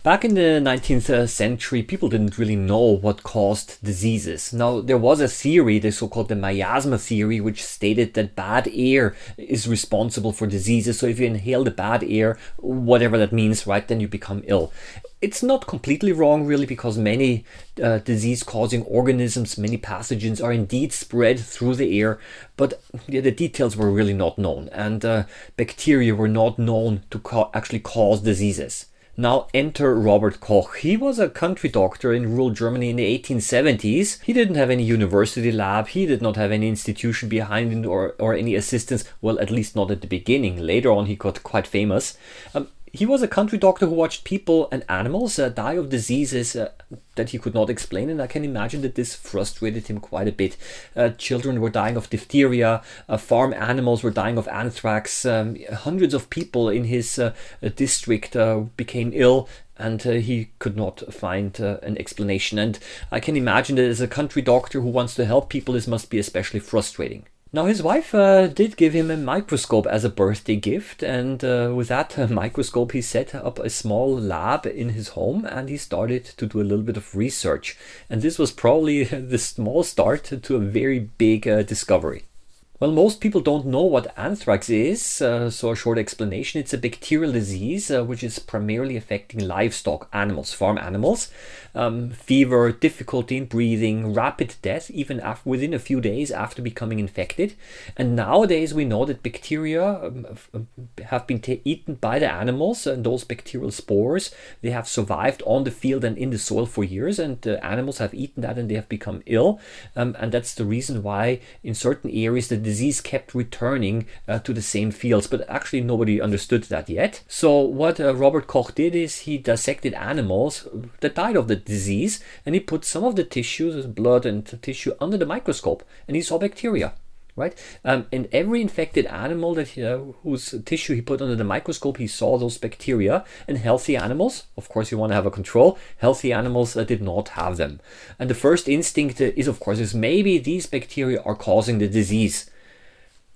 Back in the 19th century, people didn't really know what caused diseases. Now, there was a theory, the so-called the miasma theory, which stated that bad air is responsible for diseases. So if you inhale the bad air, whatever that means, right, then you become ill. It's not completely wrong, really, because many disease-causing organisms, many pathogens are indeed spread through the air, but the details were really not known, and bacteria were not known to actually cause diseases. Now enter Robert Koch. He was a country doctor in rural Germany in the 1870s. He didn't have any university lab, he did not have any institution behind him or any assistance, well, at least not at the beginning. Later on he got quite famous. He was a country doctor who watched people and animals die of diseases that he could not explain, and I can imagine that this frustrated him quite a bit. Children were dying of diphtheria, farm animals were dying of anthrax, hundreds of people in his district became ill, and he could not find an explanation. And I can imagine that as a country doctor who wants to help people, this must be especially frustrating. Now his wife did give him a microscope as a birthday gift, and with that microscope he set up a small lab in his home and he started to do a little bit of research. And this was probably the small start to a very big discovery. Well, most people don't know what anthrax is, so a short explanation. It's a bacterial disease which is primarily affecting livestock animals, farm animals. Fever, difficulty in breathing, rapid death even within a few days after becoming infected. And nowadays we know that bacteria have been eaten by the animals, and those bacterial spores, they have survived on the field and in the soil for years, and the animals have eaten that and they have become ill. And that's the reason why in certain areas the disease kept returning to the same fields, but actually nobody understood that yet. So what Robert Koch did is he dissected animals that died of the disease, and he put some of the tissues, blood and tissue, under the microscope, and he saw bacteria. Right, in every infected animal that whose tissue he put under the microscope, he saw those bacteria. And healthy animals, of course, you want to have a control. Healthy animals did not have them. And the first instinct is, of course, is maybe these bacteria are causing the disease.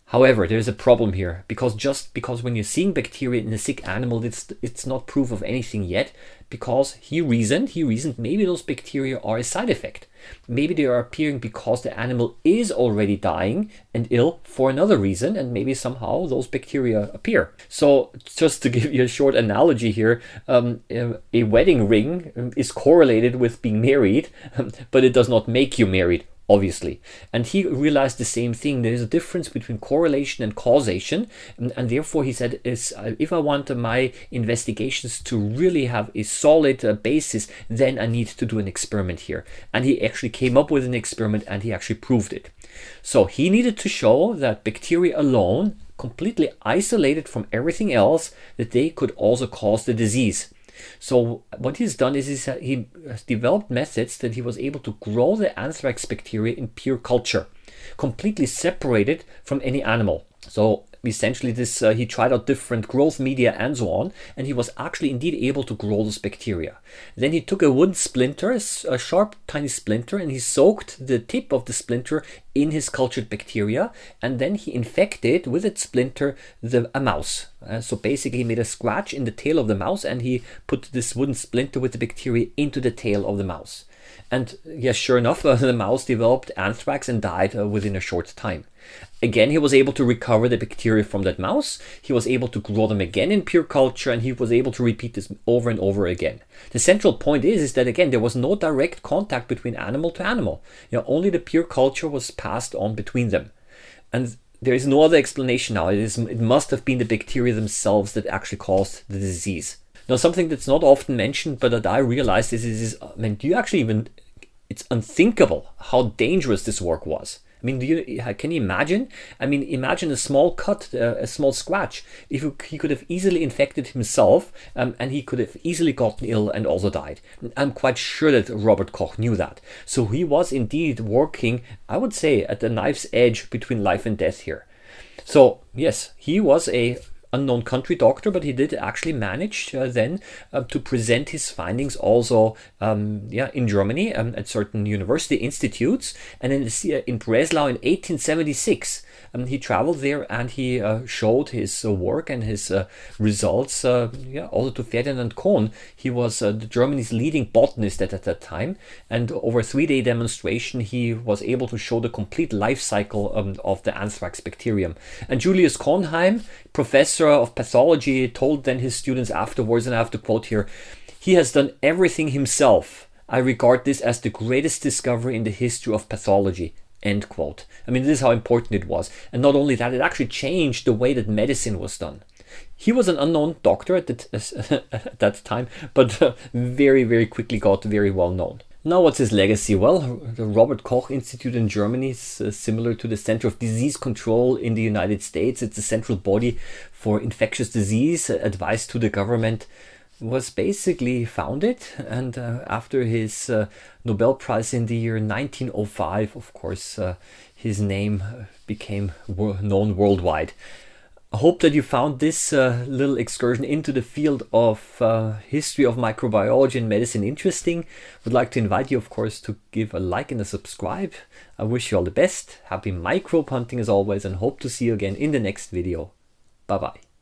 However, there's a problem here, because when you're seeing bacteria in a sick animal, it's not proof of anything yet, because he reasoned maybe those bacteria are a side effect. Maybe they are appearing because the animal is already dying and ill for another reason, and maybe somehow those bacteria appear. So just to give you a short analogy here, a wedding ring is correlated with being married, but it does not make you married, obviously. And he realized the same thing. There is a difference between correlation and causation, and therefore he said, if I want my investigations to really have a solid basis, then I need to do an experiment here. And he actually came up with an experiment and he actually proved it. So he needed to show that bacteria alone, completely isolated from everything else, that they could also cause the disease. So what he's done is he has developed methods that he was able to grow the anthrax bacteria in pure culture, completely separated from any animal. So essentially he tried out different growth media and so on, and he was actually indeed able to grow those bacteria. Then he took a wooden splinter, a sharp tiny splinter, and he soaked the tip of the splinter in his cultured bacteria, and then he infected with that splinter a mouse. So basically he made a scratch in the tail of the mouse, and he put this wooden splinter with the bacteria into the tail of the mouse. And yes, sure enough, the mouse developed anthrax and died within a short time. Again, he was able to recover the bacteria from that mouse. He was able to grow them again in pure culture, and he was able to repeat this over and over again. The central point is that, again, there was no direct contact between animal to animal. Only the pure culture was passed on between them. And there is no other explanation now. It must have been the bacteria themselves that actually caused the disease. Now, something that's not often mentioned, but that I realized is do you actually even, it's unthinkable how dangerous this work was. I mean, can you imagine? I mean, imagine a small cut, a small scratch. He could have easily infected himself, and he could have easily gotten ill and also died. I'm quite sure that Robert Koch knew that. So he was indeed working, I would say, at the knife's edge between life and death here. So yes, he was a unknown country doctor, but he did actually manage then to present his findings also in Germany at certain university institutes. And in Breslau in 1876, he traveled there and he showed his work and his results also to Ferdinand Kohn. He was Germany's leading botanist at that time, and over a 3-day demonstration he was able to show the complete life cycle of the anthrax bacterium. And Julius Kornheim, professor of pathology, told then his students afterwards, and I have to quote here, "He has done everything himself. I regard this as the greatest discovery in the history of pathology." End quote. I mean, this is how important it was. And not only that, it actually changed the way that medicine was done. He was an unknown doctor at that time, but very, very quickly got very well known. Now, what's his legacy? Well, the Robert Koch Institute in Germany is similar to the Center of Disease Control in the United States. It's a central body for infectious disease, advice to the government, was basically founded, and after his Nobel Prize in the year 1905, of course, his name became known worldwide. I hope that you found this little excursion into the field of history of microbiology and medicine interesting. Would like to invite you, of course, to give a like and a subscribe. I wish you all the best. Happy microbe hunting as always, and hope to see you again in the next video. Bye bye.